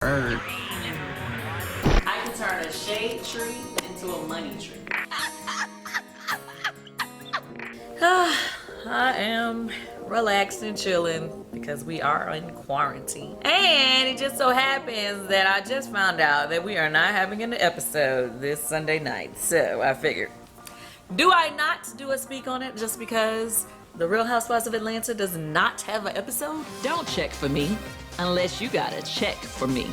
Bird. I can turn a shade tree into a money tree. I am relaxed and chilling because we are in quarantine. And it just so happens that I just found out that we are not having an episode this Sunday night. So I figured, do I not do a speak on it just because the Real Housewives of Atlanta does not have an episode? Don't check for me unless you got a check for me.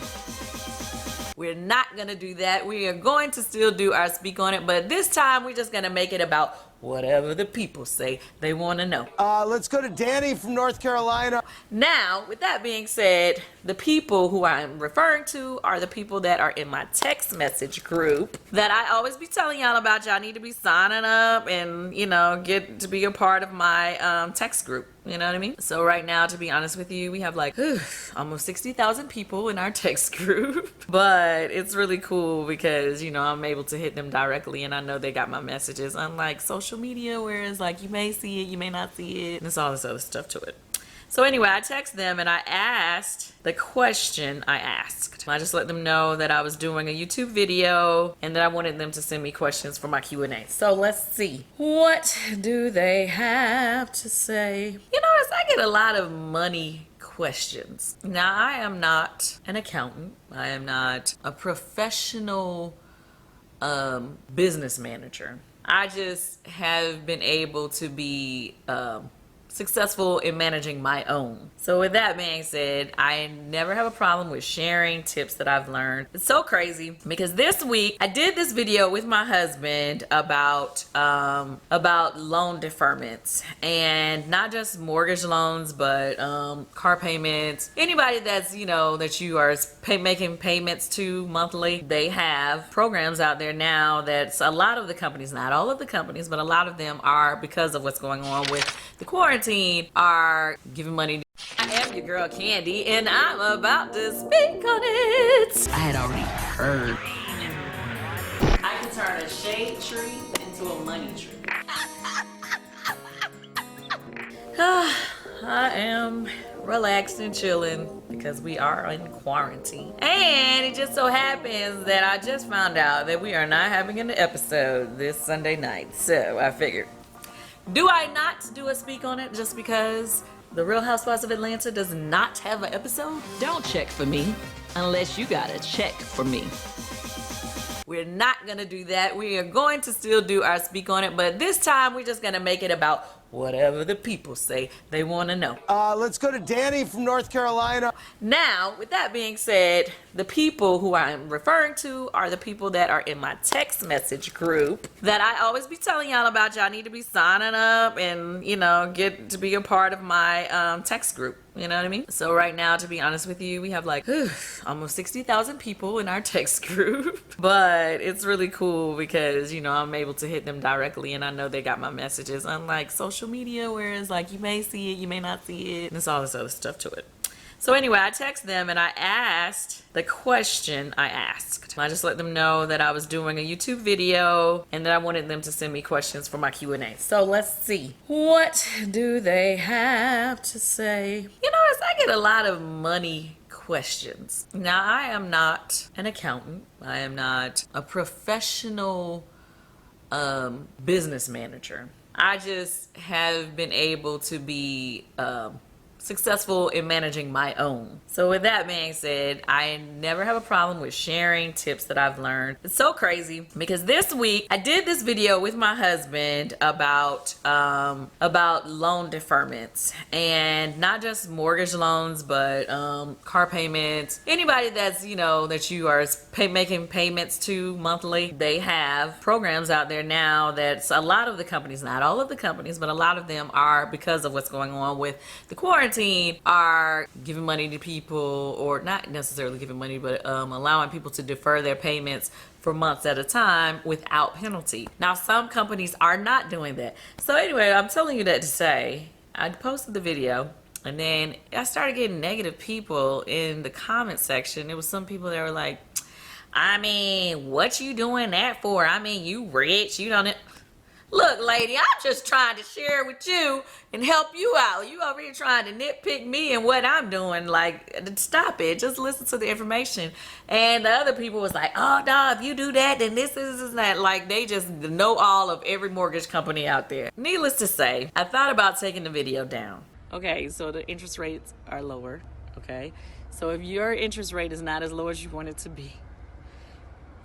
We're not gonna do that. We are going to still do our speak on it, but this time we're just gonna make it about whatever the people say they want to know. Let's go to Danny from North Carolina. Now, with that being said, the people who I'm referring to are the people that are in my text message group that I always be telling y'all about. Y'all need to be signing up and, you know, get to be a part of my text group. You know what I mean? So right now, to be honest with you, we have like almost 60,000 people in our text group. But it's really cool because, you know, I'm able to hit them directly and I know they got my messages, unlike social media where it's like you may see it, you may not see it, and there's all this other stuff to it. So anyway, I text them and I asked the question I asked. I just let them know that I was doing a YouTube video and that I wanted them to send me questions for my Q&A. So let's see. What do they have to say? You notice I get a lot of money questions. Now, I am not an accountant. I am not a professional business manager. I just have been able to be successful in managing my own. So with that being said, I never have a problem with sharing tips that I've learned. It's so crazy because this week I did this video with my husband about loan deferments, and not just mortgage loans, but car payments. Anybody that's, you know, that you are making payments to monthly, they have programs out there now that's a lot of the companies, not all of the companies, but a lot of them are, because of what's going on with the quarantine, are giving money. I am your girl Candy and I'm about to speak on it. I had already heard. I can turn a shade tree into a money tree. I am relaxed and chilling because we are in quarantine. And it just so happens that I just found out that we are not having an episode this Sunday night. So I figured, do I not do a speak on it just because the Real Housewives of Atlanta does not have an episode? Don't check for me unless you got a check for me. We're not gonna do that. We are going to still do our speak on it, but this time we're just gonna make it about whatever the people say they want to know. Let's go to Danny from North Carolina. Now, with that being said, the people who I'm referring to are the people that are in my text message group that I always be telling y'all about. Y'all need to be signing up and, you know, get to be a part of my text group. You know what I mean? So right now, to be honest with you, we have like almost 60,000 people in our text group. But it's really cool because, you know, I'm able to hit them directly and I know they got my messages, unlike social media where it's like you may see it, you may not see it, and there's all this other stuff to it. So anyway, I text them and I asked the question I asked. I just let them know that I was doing a YouTube video and that I wanted them to send me questions for my Q&A. So let's see. What do they have to say? You notice I get a lot of money questions. Now, I am not an accountant. I am not a professional business manager. I just have been able to be successful in managing my own. So with that being said, I never have a problem with sharing tips that I've learned. It's so crazy because this week I did this video with my husband about loan deferments, and not just mortgage loans, but car payments. Anybody that's, you know, that you are making payments to monthly, they have programs out there now that's a lot of the companies, not all of the companies, but a lot of them are, because of what's going on with the quarantine, are giving money to people, or not necessarily giving money, but allowing people to defer their payments for months at a time without penalty. Now, some companies are not doing that. So anyway, I'm telling you that to say, I posted the video and then I started getting negative people in the comment section. There was some people that were like, I mean, what you doing that for? I mean, you rich, you don't. Look, lady, I'm just trying to share with you and help you out. You over here trying to nitpick me and what I'm doing. Like, stop it. Just listen to the information. And the other people was like, oh, no, if you do that, then this is that. Like, they just know all of every mortgage company out there. Needless to say, I thought about taking the video down. Okay, so the interest rates are lower. Okay, so if your interest rate is not as low as you want it to be,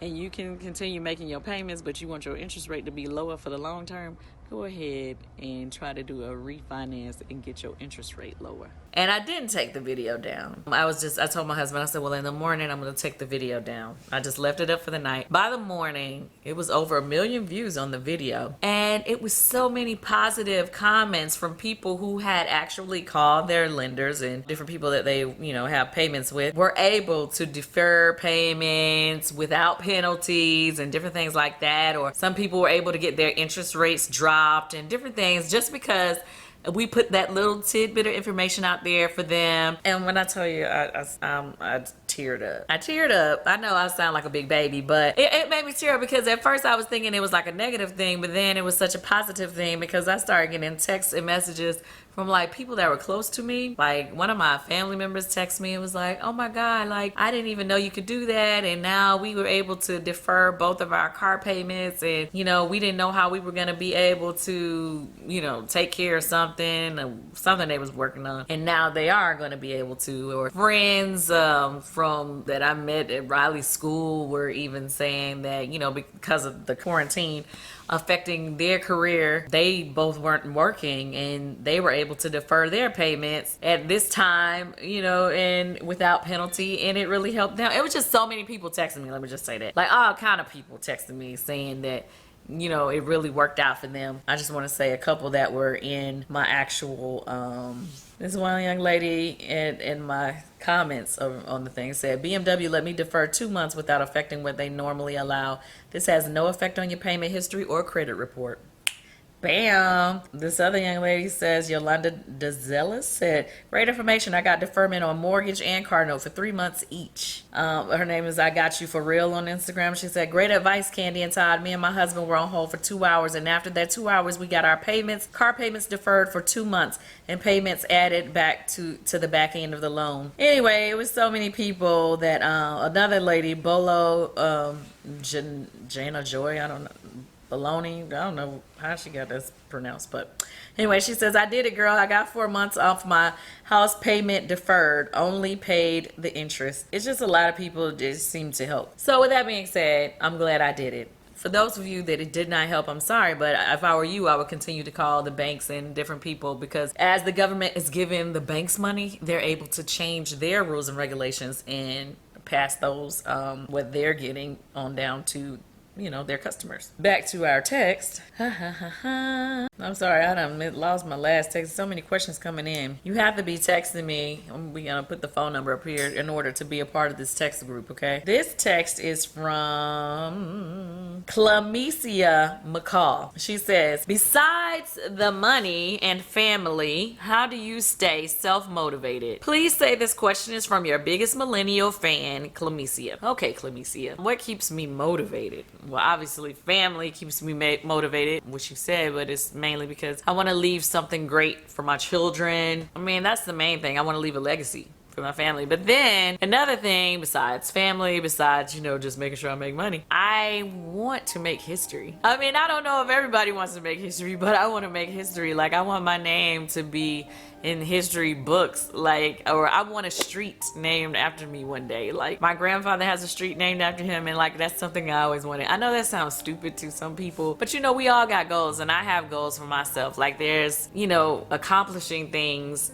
and you can continue making your payments, but you want your interest rate to be lower for the long term, go ahead and try to do a refinance and get your interest rate lower. And I didn't take the video down. I told my husband, I said, well, in the morning, I'm going to take the video down. I just left it up for the night. By the morning, it was over 1 million views on the video. And it was so many positive comments from people who had actually called their lenders, and different people that they, have payments with, were able to defer payments without penalties and different things like that. Or some people were able to get their interest rates dropped and different things just because we put that little tidbit of information out there for them. And when I tell you, I teared up. I teared up. I know I sound like a big baby, but it made me tear up because at first I was thinking it was like a negative thing, but then it was such a positive thing because I started getting texts and messages from like people that were close to me. Like one of my family members texted me and was like, oh my God, like I didn't even know you could do that. And now we were able to defer both of our car payments. And, we didn't know how we were going to be able to, take care of something they was working on. And now they are going to be able to. Or friends from that I met at Riley's school were even saying that, because of the quarantine affecting their career, they both weren't working and they were able to defer their payments at this time, and without penalty, and it really helped them. It was just so many people texting me, let me just say that. Like all kind of people texting me saying that, it really worked out for them. I just want to say a couple that were in my actual, this one young lady in my comments on the thing said, BMW let me defer 2 months without affecting what they normally allow. This has no effect on your payment history or credit report. Bam. This other young lady says, Yolanda DeZellis said, great information. I got deferment on mortgage and car note for 3 months each. Her name is I Got You For Real on Instagram. She said, great advice, Candy and Todd. Me and my husband were on hold for 2 hours. And after that 2 hours, we got our car payments deferred for 2 months and payments added back to the back end of the loan. Anyway, it was so many people that another lady, Bolo, Jana Joy, I don't know. Baloney, I don't know how she got this pronounced, but anyway, she says, I did it, girl. I got 4 months off my house payment deferred, only paid the interest. It's just a lot of people just seem to help. So with that being said, I'm glad I did it. For those of you that it did not help, I'm sorry, but if I were you, I would continue to call the banks and different people, because as the government is giving the banks money, they're able to change their rules and regulations and pass those, what they're getting on down to their customers. Back to our text. I'm sorry, I done lost my last text. So many questions coming in. You have to be texting me. We're gonna put the phone number up here in order to be a part of this text group, okay? This text is from Clamecia McCall. She says, besides the money and family, how do you stay self-motivated? Please say this question is from your biggest millennial fan, Clamecia. Okay, Clamecia. What keeps me motivated? Well, obviously family keeps me motivated, which you said, but it's mainly because I want to leave something great for my children. I mean, that's the main thing. I want to leave a legacy for my family. But then another thing besides family, besides, just making sure I make money, I want to make history. I mean, I don't know if everybody wants to make history, but I want to make history. Like, I want my name to be in history books, or I want a street named after me one day. Like, my grandfather has a street named after him, and that's something I always wanted. I know that sounds stupid to some people, but we all got goals, and I have goals for myself. Like, there's, accomplishing things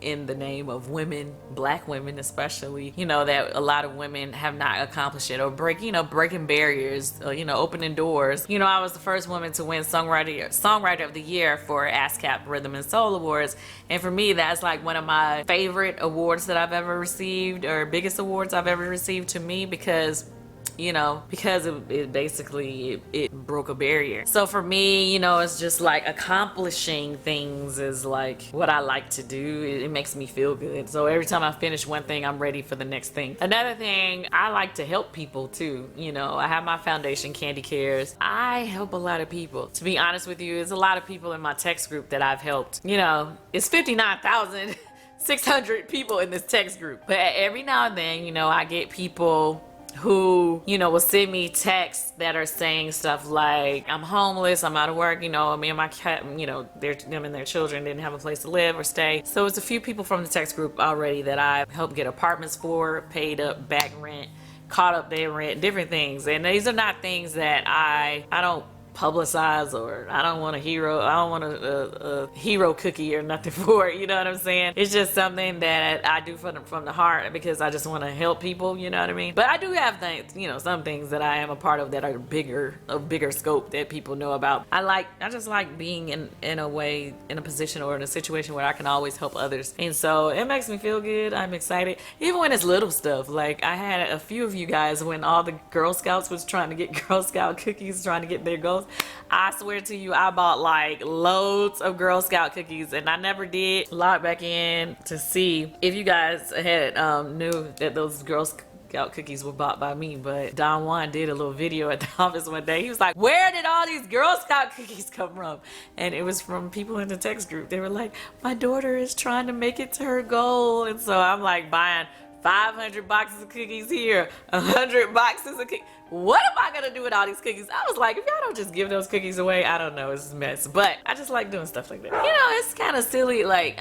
in the name of women, black women especially, that a lot of women have not accomplished it, or breaking barriers, opening doors. I was the first woman to win songwriter of the year for ASCAP Rhythm and Soul Awards, and for me that's like one of my favorite awards that I've ever received, or biggest awards I've ever received to me, because you know, because it basically it broke a barrier. So for me, you know, it's just like accomplishing things is like what I like to do. It makes me feel good. So every time I finish one thing, I'm ready for the next thing. Another thing, I like to help people too. You know, I have my foundation, Candy Cares. I help a lot of people. To be honest with you, there's a lot of people in my text group that I've helped. You know, it's 59,600 people in this text group. But every now and then, you know, I get people who, you know, will send me texts that are saying stuff like, I'm homeless, I'm out of work, you know, me and my cat, you know, them and their children didn't have a place to live or stay. So it's a few people from the text group already that I helped get apartments for, paid up back rent, caught up their rent, different things. And these are not things that I don't publicize, or I don't want a hero cookie or nothing for it, you know what I'm saying? It's just something that I do from the heart because I just want to help people, you know what I mean? But I do have things, you know, some things that I am a part of that are bigger scope that people know about. I just like being in a position or in a situation where I can always help others, and so it makes me feel good. I'm excited, even when it's little stuff. Like I had a few of you guys when all the Girl Scouts was trying to get Girl Scout cookies, trying to get their goals. I swear to you, I bought like loads of Girl Scout cookies, and I never did log back in to see if you guys had knew that those Girl Scout cookies were bought by me. But Don Juan did a little video at the office one day. He was like, where did all these Girl Scout cookies come from? And it was from people in the text group. They were like, my daughter is trying to make it to her goal. And so I'm like buying 500 boxes of cookies here, 100 boxes of cookies. What am I gonna do with all these cookies? I was like, if y'all don't just give those cookies away, I don't know, it's a mess. But I just like doing stuff like that. You know, it's kind of silly. Like,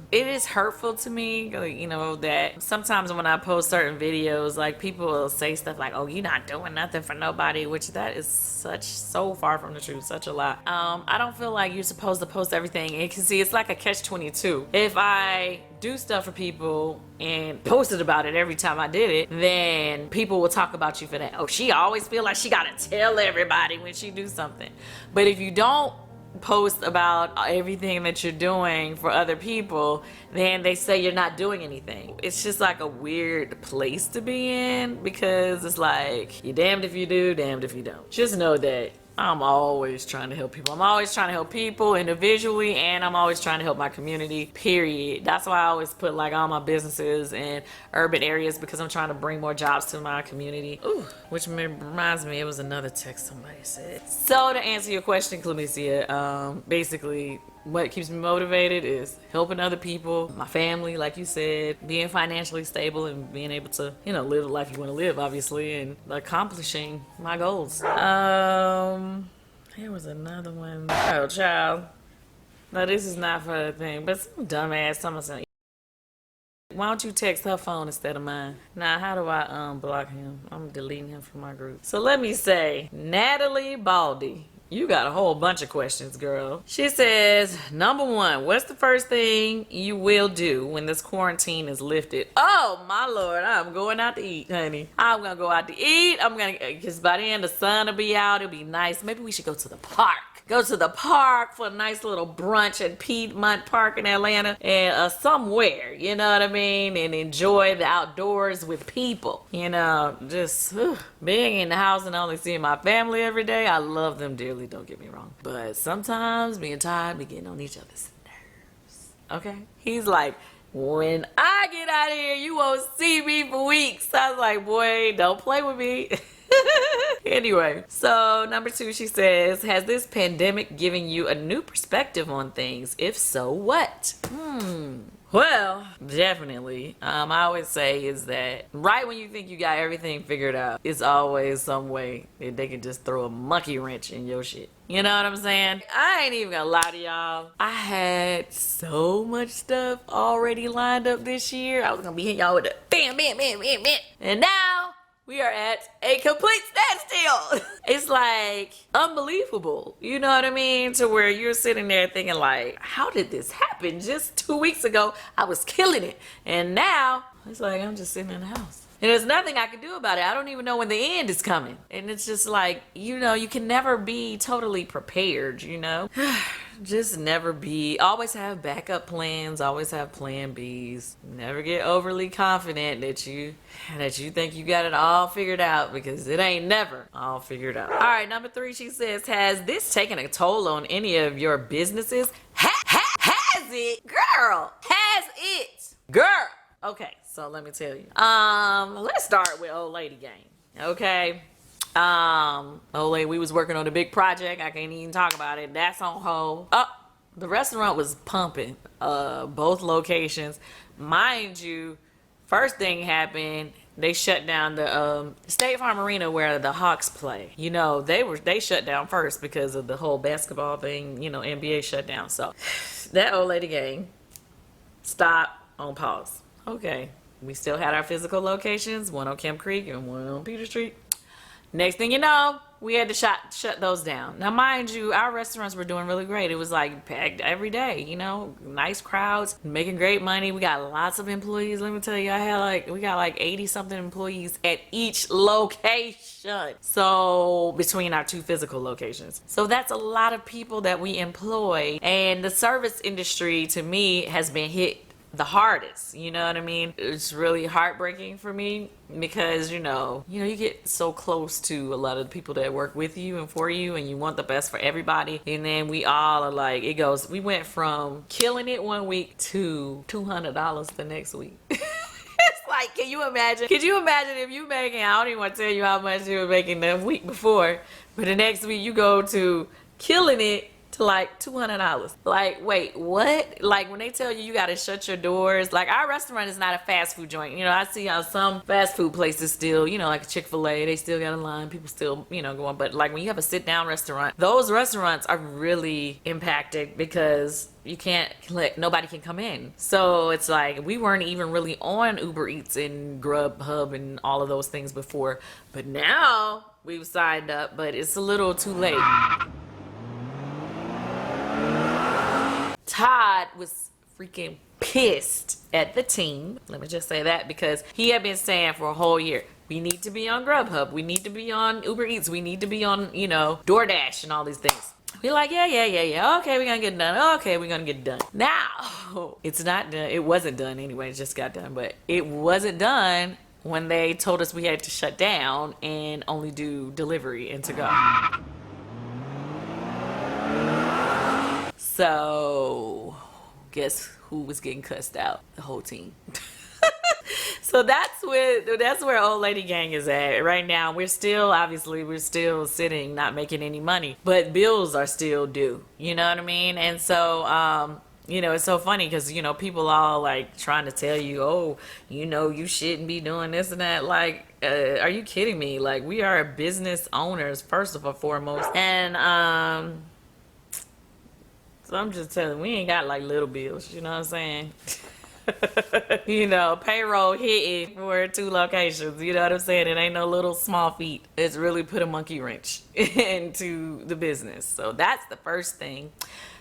it is hurtful to me, you know, that sometimes when I post certain videos, like people will say stuff like, oh, you're not doing nothing for nobody, which that is so far from the truth, such a lie. I don't feel like you're supposed to post everything. And you can see it's like a catch-22. If I do stuff for people and posted about it every time I did it, then people will talk about you for that. Oh, she always feel like she gotta tell everybody when she do something. But if you don't post about everything that you're doing for other people, then they say you're not doing anything. It's just like a weird place to be in, because it's like you're damned if you do, damned if you don't. Just know that I'm always trying to help people. I'm always trying to help people individually, and I'm always trying to help my community, period. That's why I always put like all my businesses in urban areas, because I'm trying to bring more jobs to my community. Ooh, which reminds me, it was another text somebody said. So to answer your question, Clemencia, basically what keeps me motivated is helping other people, my family, like you said, being financially stable and being able to, you know, live the life you want to live, obviously, and accomplishing my goals. Here was another one. Oh, child. No, this is not for the thing, but some dumbass someone. Why don't you text her phone instead of mine? Now, how do I block him? I'm deleting him from my group. So let me say, Natalie Baldy. You got a whole bunch of questions, girl. She says, number one, what's the first thing you will do when this quarantine is lifted? Oh, my Lord, I'm going out to eat, honey. I'm going to go out to eat. Because by then the sun will be out. It'll be nice. Maybe we should go to the park. Go to the park for a nice little brunch at Piedmont Park in Atlanta, and somewhere, you know what I mean, and enjoy the outdoors with people. You know, just being in the house and only seeing my family every day. I love them dearly, don't get me wrong, but sometimes being tired, be getting on each other's nerves. Okay, he's like, when I get out of here, you won't see me for weeks. I was like, boy, don't play with me. Anyway, so number two, she says, has this pandemic given you a new perspective on things? If so, what? Well, definitely. I always say is that right when you think you got everything figured out, it's always some way that they can just throw a monkey wrench in your shit. You know what I'm saying? I ain't even gonna lie to y'all. I had so much stuff already lined up this year. I was gonna be hitting y'all with the bam, bam, bam, bam, bam. And now we are at a complete standstill. It's like unbelievable. You know what I mean? To where you're sitting there thinking like, how did this happen? Just 2 weeks ago, I was killing it. And now it's like, I'm just sitting in the house. And there's nothing I can do about it. I don't even know when the end is coming. And it's just like, you know, you can never be totally prepared, you know? Just never always have backup plans, always have plan Bs. Never get overly confident that you think you got it all figured out, because it ain't never all figured out. All right, number 3, she says, has this taken a toll on any of your businesses? Has it? Girl, has it? Girl. Okay, so let me tell you. Let's start with Old Lady Gang. Okay. Old lady, we was working on a big project. I can't even talk about it. That's on hold. Oh, the restaurant was pumping. Both locations. Mind you, first thing happened, they shut down the State Farm Arena where the Hawks play. You know, they shut down first because of the whole basketball thing. You know, NBA shut down. So that Old Lady Gang, stop, on pause. Okay, we still had our physical locations, one on Kemp Creek and one on Peter Street. Next thing you know, we had to shut those down. Now, mind you, our restaurants were doing really great. It was like packed every day, you know, nice crowds, making great money. We got lots of employees. Let me tell you, we got like 80 something employees at each location. So between our 2 physical locations. So that's a lot of people that we employ. And the service industry, to me, has been hit the hardest, you know what I mean? It's really heartbreaking for me because, you know, you get so close to a lot of the people that work with you and for you, and you want the best for everybody. And then we all are like, we went from killing it one week to $200 the next week. It's like, can you imagine if you making, I don't even want to tell you how much you were making the week before, but the next week you go to killing it to like $200. Like, wait, what? Like, when they tell you gotta shut your doors, like, our restaurant is not a fast food joint. You know, I see how some fast food places still, you know, like a Chick-fil-A, they still got a line, people still, you know, going. But like when you have a sit down restaurant, those restaurants are really impacted because nobody can come in. So it's like, we weren't even really on Uber Eats and Grubhub and all of those things before, but now we've signed up, but it's a little too late. Todd was freaking pissed at the team. Let me just say that, because he had been saying for a whole year, we need to be on Grubhub, we need to be on Uber Eats, we need to be on, you know, DoorDash and all these things. We're like, yeah. Okay, we're gonna get done. Okay, we're gonna get done. Now, it's not done. It wasn't done anyway. It just got done. But it wasn't done when they told us we had to shut down and only do delivery and to go. So, guess who was getting cussed out? The whole team. So that's where Old Lady Gang is at right now. We're still sitting, not making any money, but bills are still due. You know what I mean? And so, you know, it's so funny because, you know, people all like trying to tell you, oh, you know, you shouldn't be doing this and that. Like, are you kidding me? Like, we are business owners, first of all, foremost. And, so I'm just telling you, we ain't got like little bills, you know what I'm saying? You know, payroll hitting for 2 locations, you know what I'm saying? It ain't no little small feat. It's really put a monkey wrench into the business. So that's the first thing.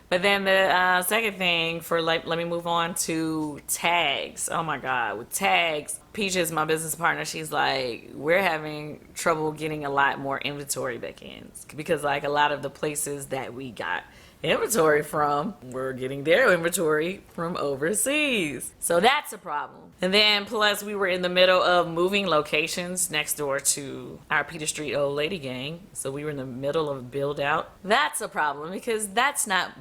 But then the second thing let me move on to tags. Oh my God, with tags, Peaches, my business partner, she's like, we're having trouble getting a lot more inventory back in, because like a lot of the places that we got inventory from, we're getting their inventory from overseas. So that's a problem. And then plus we were in the middle of moving locations next door to our Peter Street Old Lady Gang. So we were in the middle of build out. That's a problem because that's not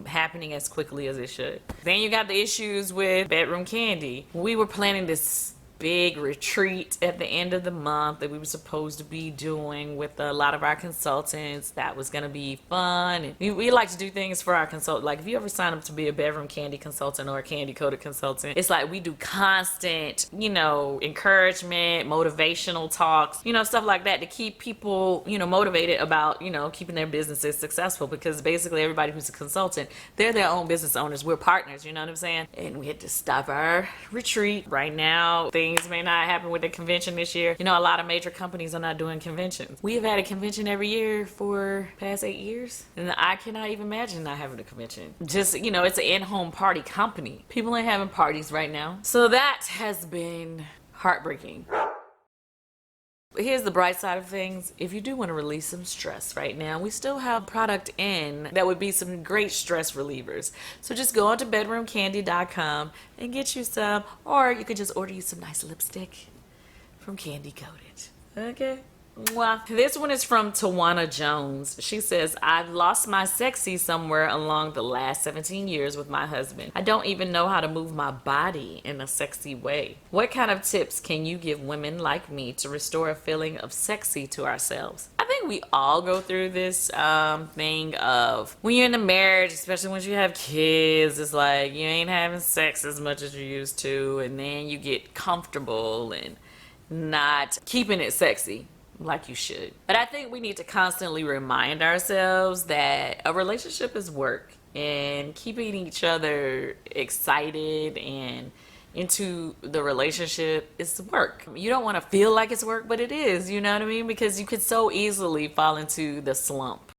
happening as quickly as it should. Then you got the issues with Bedroom Candy. We were planning this big retreat at the end of the month that we were supposed to be doing with a lot of our consultants. That was going to be fun. And we like to do things for our consultants. Like if you ever sign up to be a Bedroom Candy consultant or a Candy Coated consultant, it's like we do constant, you know, encouragement, motivational talks, you know, stuff like that to keep people, you know, motivated about, you know, keeping their businesses successful, because basically everybody who's a consultant, they're their own business owners. We're partners, you know what I'm saying? And we had to stop our retreat. Right now, things may not happen with the convention this year. You know, a lot of major companies are not doing conventions. We have had a convention every year for past 8 years, and I cannot even imagine not having a convention. Just, you know, it's an in-home party company. People ain't having parties right now. So that has been heartbreaking. Here's the bright side of things. If you do want to release some stress right now, we still have product in that would be some great stress relievers. So just go on to bedroomcandy.com and get you some, or you could just order you some nice lipstick from Candy Coated. Okay? Mwah. This one is from Tawana Jones. She says, I've lost my sexy somewhere along the last 17 years with my husband. I don't even know how to move my body in a sexy way. What kind of tips can you give women like me to restore a feeling of sexy to ourselves? I think we all go through this thing of when you're in a marriage, especially once you have kids, it's like you ain't having sex as much as you used to, and then you get comfortable and not keeping it sexy like you should. But I think we need to constantly remind ourselves that a relationship is work, and keeping each other excited and into the relationship is work. You don't want to feel like it's work, but it is, you know what I mean? Because you could so easily fall into the slump.